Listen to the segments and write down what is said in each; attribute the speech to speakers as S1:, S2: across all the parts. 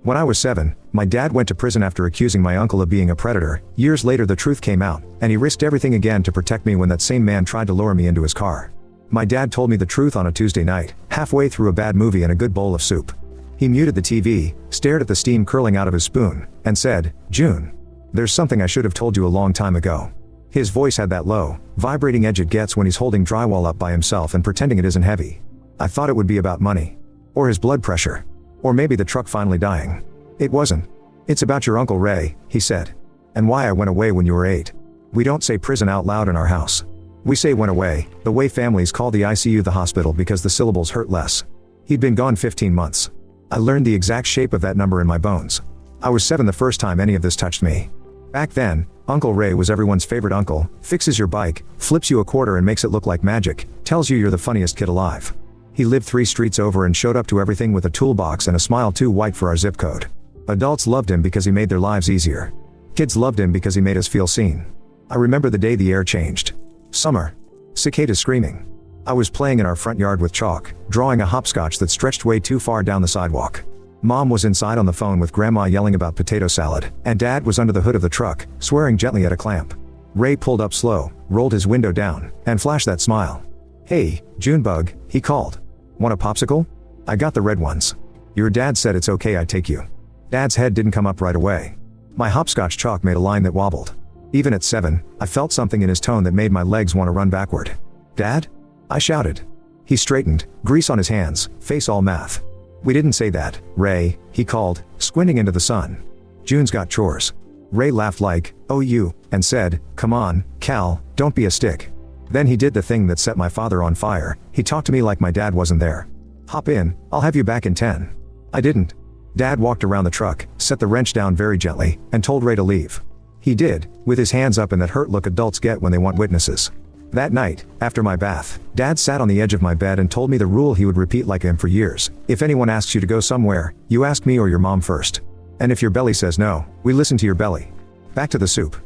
S1: When I was 7, my dad went to prison after accusing my uncle of being a predator. Years later the truth came out, and he risked everything again to protect me when that same man tried to lure me into his car. My dad told me the truth on a Tuesday night, halfway through a bad movie and a good bowl of soup. He muted the TV, stared at the steam curling out of his spoon, and said, "June, there's something I should have told you a long time ago." His voice had that low, vibrating edge it gets when he's holding drywall up by himself and pretending it isn't heavy. I thought it would be about money. Or his blood pressure. Or maybe the truck finally dying. It wasn't. "It's about your Uncle Ray," he said. "And why I went away when you were 8. We don't say prison out loud in our house. We say went away, the way families call the ICU the hospital because the syllables hurt less. He'd been gone 15 months. I learned the exact shape of that number in my bones. I was 7 the first time any of this touched me. Back then, Uncle Ray was everyone's favorite uncle, fixes your bike, flips you a quarter and makes it look like magic, tells you you're the funniest kid alive. He lived 3 streets over and showed up to everything with a toolbox and a smile too white for our zip code. Adults loved him because he made their lives easier. Kids loved him because he made us feel seen. I remember the day the air changed. Summer. Cicadas screaming. I was playing in our front yard with chalk, drawing a hopscotch that stretched way too far down the sidewalk. Mom was inside on the phone with Grandma yelling about potato salad, and Dad was under the hood of the truck, swearing gently at a clamp. Ray pulled up slow, rolled his window down, and flashed that smile. "Hey, Junebug," he called. "Want a popsicle? I got the red ones. Your dad said it's okay I take you." Dad's head didn't come up right away. My hopscotch chalk made a line that wobbled. Even at 7, I felt something in his tone that made my legs want to run backward. "Dad?" I shouted. He straightened, grease on his hands, face all math. "We didn't say that, Ray," he called, squinting into the sun. "June's got chores." Ray laughed like, "Oh you," and said, "Come on, Cal, don't be a stick." Then he did the thing that set my father on fire. He talked to me like my dad wasn't there. "Hop in, I'll have you back in 10. I didn't. Dad walked around the truck, set the wrench down very gently, and told Ray to leave. He did, with his hands up in that hurt look adults get when they want witnesses. That night, after my bath, Dad sat on the edge of my bed and told me the rule he would repeat like him for years. "If anyone asks you to go somewhere, you ask me or your mom first. And if your belly says no, we listen to your belly." Back to the soup.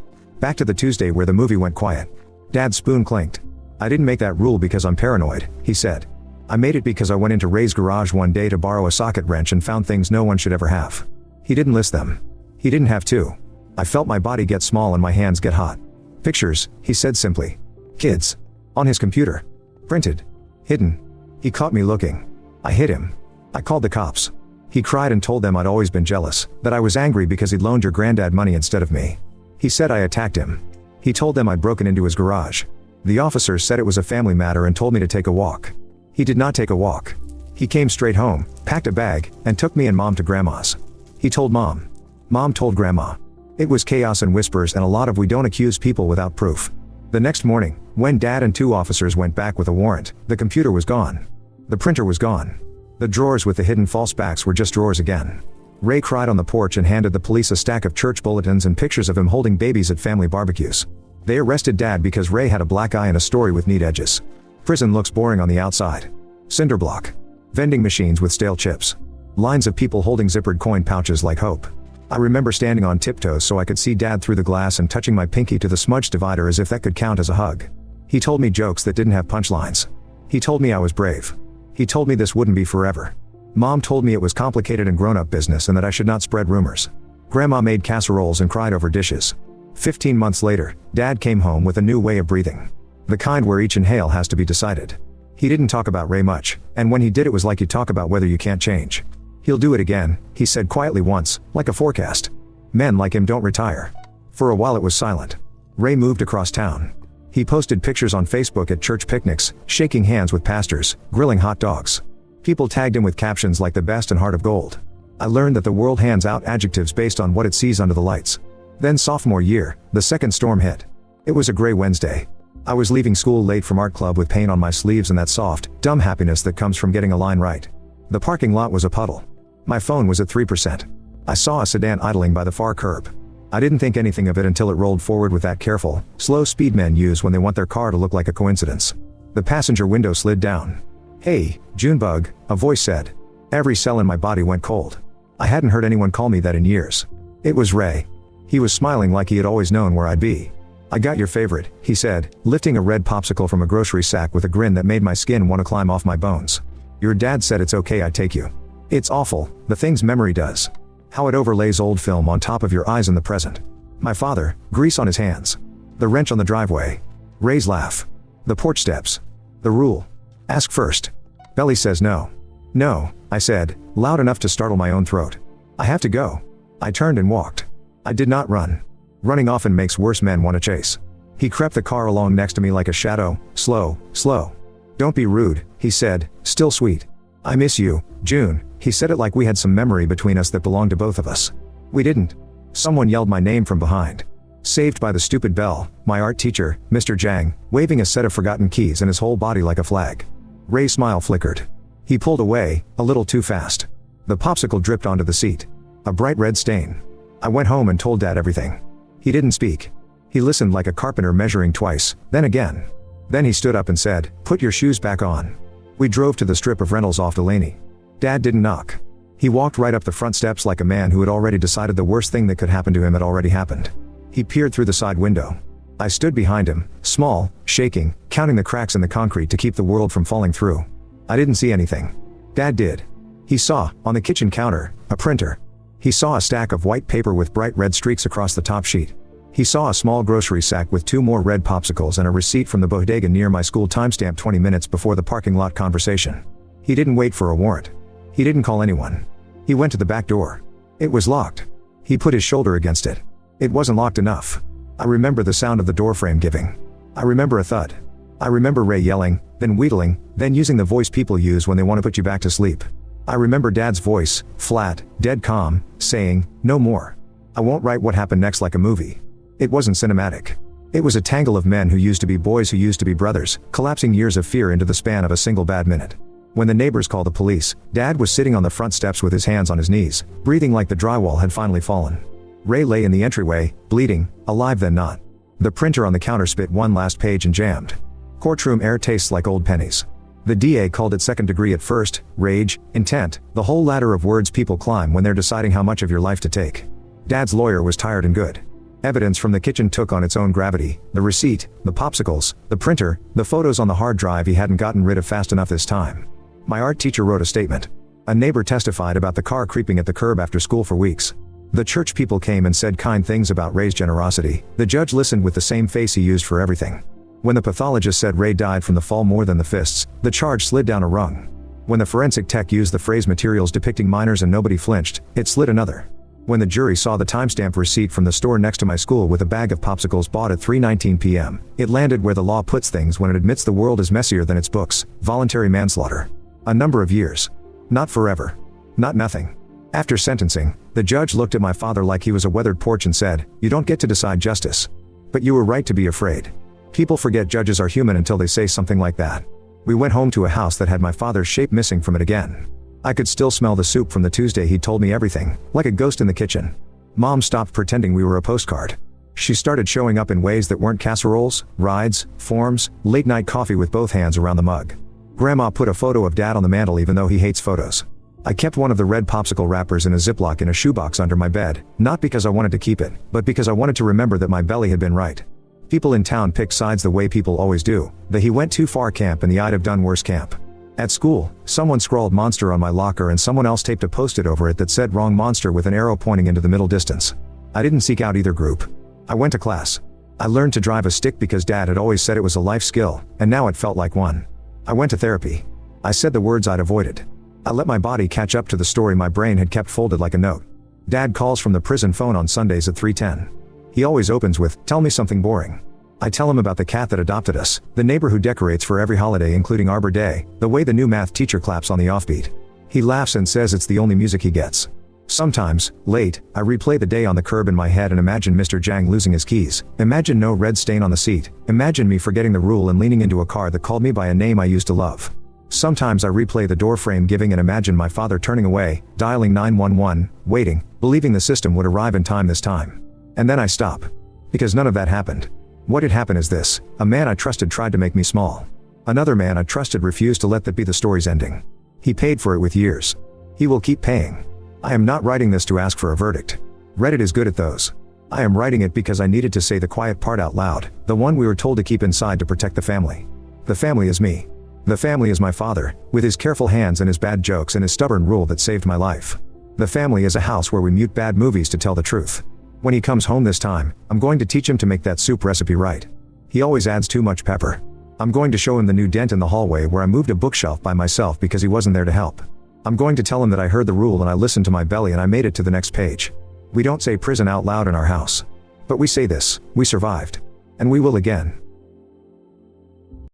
S1: Back to the Tuesday where the movie went quiet. Dad's spoon clinked. "I didn't make that rule because I'm paranoid," he said. "I made it because I went into Ray's garage one day to borrow a socket wrench and found things no one should ever have. He didn't list them. He didn't have to. I felt my body get small and my hands get hot. Pictures," he said simply. "Kids. On his computer. Printed. Hidden." He caught me looking. I hit him. I called the cops. He cried and told them I'd always been jealous, that I was angry because he'd loaned your granddad money instead of me. He said I attacked him. He told them I'd broken into his garage. The officers said it was a family matter and told me to take a walk. He did not take a walk. He came straight home, packed a bag, and took me and Mom to Grandma's. He told Mom. Mom told Grandma. It was chaos and whispers and a lot of "we don't accuse people without proof." The next morning, when Dad and 2 officers went back with a warrant, the computer was gone. The printer was gone. The drawers with the hidden false backs were just drawers again. Ray cried on the porch and handed the police a stack of church bulletins and pictures of him holding babies at family barbecues. They arrested Dad because Ray had a black eye and a story with neat edges. Prison looks boring on the outside. Cinder block. Vending machines with stale chips. Lines of people holding zippered coin pouches like hope. I remember standing on tiptoes so I could see Dad through the glass and touching my pinky to the smudged divider as if that could count as a hug. He told me jokes that didn't have punchlines. He told me I was brave. He told me this wouldn't be forever. Mom told me it was complicated and grown-up business and that I should not spread rumors. Grandma made casseroles and cried over dishes. 15 months later, Dad came home with a new way of breathing. The kind where each inhale has to be decided. He didn't talk about Ray much, and when he did it was like he'd talk about whether you can't change. "He'll do it again," he said quietly once, like a forecast. "Men like him don't retire." For a while it was silent. Ray moved across town. He posted pictures on Facebook at church picnics, shaking hands with pastors, grilling hot dogs. People tagged him with captions like "the best" and "heart of gold." I learned that the world hands out adjectives based on what it sees under the lights. Then sophomore year, the second storm hit. It was a gray Wednesday. I was leaving school late from art club with paint on my sleeves and that soft, dumb happiness that comes from getting a line right. The parking lot was a puddle. My phone was at 3%. I saw a sedan idling by the far curb. I didn't think anything of it until it rolled forward with that careful, slow speed men use when they want their car to look like a coincidence. The passenger window slid down. "Hey, Junebug," a voice said. Every cell in my body went cold. I hadn't heard anyone call me that in years. It was Ray. He was smiling like he had always known where I'd be. "I got your favorite," he said, lifting a red popsicle from a grocery sack with a grin that made my skin want to climb off my bones. "Your dad said it's okay I take you. It's awful, the things memory does. How it overlays old film on top of your eyes in the present. My father, grease on his hands. The wrench on the driveway. Ray's laugh. The porch steps. The rule. Ask first. Belly says no. No, I said, loud enough to startle my own throat. I have to go. I turned and walked. I did not run. Running often makes worse men want to chase. He crept the car along next to me like a shadow, slow, slow. Don't be rude, he said, still sweet. I miss you, June. He said it like we had some memory between us that belonged to both of us. We didn't. Someone yelled my name from behind. Saved by the stupid bell, my art teacher, Mr. Jang, waving a set of forgotten keys and his whole body like a flag. Ray's smile flickered. He pulled away, a little too fast. The popsicle dripped onto the seat. A bright red stain. I went home and told Dad everything. He didn't speak. He listened like a carpenter measuring twice, then again. Then he stood up and said, "Put your shoes back on." We drove to the strip of rentals off Delaney. Dad didn't knock. He walked right up the front steps like a man who had already decided the worst thing that could happen to him had already happened. He peered through the side window. I stood behind him, small, shaking, counting the cracks in the concrete to keep the world from falling through. I didn't see anything. Dad did. He saw, on the kitchen counter, a printer. He saw a stack of white paper with bright red streaks across the top sheet. He saw a small grocery sack with 2 more red popsicles and a receipt from the bodega near my school timestamp 20 minutes before the parking lot conversation. He didn't wait for a warrant. He didn't call anyone. He went to the back door. It was locked. He put his shoulder against it. It wasn't locked enough. I remember the sound of the doorframe giving. I remember a thud. I remember Ray yelling, then wheedling, then using the voice people use when they want to put you back to sleep. I remember Dad's voice, flat, dead calm, saying, "No more. I won't write what happened next like a movie." It wasn't cinematic. It was a tangle of men who used to be boys who used to be brothers, collapsing years of fear into the span of a single bad minute. When the neighbors called the police, Dad was sitting on the front steps with his hands on his knees, breathing like the drywall had finally fallen. Ray lay in the entryway, bleeding, alive then not. The printer on the counter spit one last page and jammed. Courtroom air tastes like old pennies. The DA called it second degree at first, rage, intent, the whole ladder of words people climb when they're deciding how much of your life to take. Dad's lawyer was tired and good. Evidence from the kitchen took on its own gravity, the receipt, the popsicles, the printer, the photos on the hard drive he hadn't gotten rid of fast enough this time. My art teacher wrote a statement. A neighbor testified about the car creeping at the curb after school for weeks. The church people came and said kind things about Ray's generosity. The judge listened with the same face he used for everything. When the pathologist said Ray died from the fall more than the fists, the charge slid down a rung. When the forensic tech used the phrase materials depicting minors and nobody flinched, it slid another. When the jury saw the timestamp receipt from the store next to my school with a bag of popsicles bought at 3:19 p.m., it landed where the law puts things when it admits the world is messier than its books: voluntary manslaughter. A number of years. Not forever. Not nothing. After sentencing, the judge looked at my father like he was a weathered porch and said, "You don't get to decide justice. But you were right to be afraid." People forget judges are human until they say something like that. We went home to a house that had my father's shape missing from it again. I could still smell the soup from the Tuesday he'd told me everything, like a ghost in the kitchen. Mom stopped pretending we were a postcard. She started showing up in ways that weren't casseroles, rides, forms, late night coffee with both hands around the mug. Grandma put a photo of Dad on the mantle even though he hates photos. I kept one of the red popsicle wrappers in a Ziploc in a shoebox under my bed, not because I wanted to keep it, but because I wanted to remember that my belly had been right. People in town picked sides the way people always do, the he went too far camp and the I'd have done worse camp. At school, someone scrawled monster on my locker and someone else taped a post-it over it that said wrong monster with an arrow pointing into the middle distance. I didn't seek out either group. I went to class. I learned to drive a stick because Dad had always said it was a life skill, and now it felt like one. I went to therapy. I said the words I'd avoided. I let my body catch up to the story my brain had kept folded like a note. Dad calls from the prison phone on Sundays at 3:10. He always opens with, "Tell me something boring." I tell him about the cat that adopted us, the neighbor who decorates for every holiday including Arbor Day, the way the new math teacher claps on the offbeat. He laughs and says it's the only music he gets. Sometimes, late, I replay the day on the curb in my head and imagine Mr. Jang losing his keys, imagine no red stain on the seat, imagine me forgetting the rule and leaning into a car that called me by a name I used to love. Sometimes I replay the doorframe giving and imagine my father turning away, dialing 911, waiting, believing the system would arrive in time this time. And then I stop. Because none of that happened. What had happened is this: a man I trusted tried to make me small. Another man I trusted refused to let that be the story's ending. He paid for it with years. He will keep paying. I am not writing this to ask for a verdict. Reddit is good at those. I am writing it because I needed to say the quiet part out loud, the one we were told to keep inside to protect the family. The family is me. The family is my father, with his careful hands and his bad jokes and his stubborn rule that saved my life. The family is a house where we mute bad movies to tell the truth. When he comes home this time, I'm going to teach him to make that soup recipe right. He always adds too much pepper. I'm going to show him the new dent in the hallway where I moved a bookshelf by myself because he wasn't there to help. I'm going to tell him that I heard the rule and I listened to my belly and I made it to the next page. We don't say prison out loud in our house. But we say this: we survived. And we will again.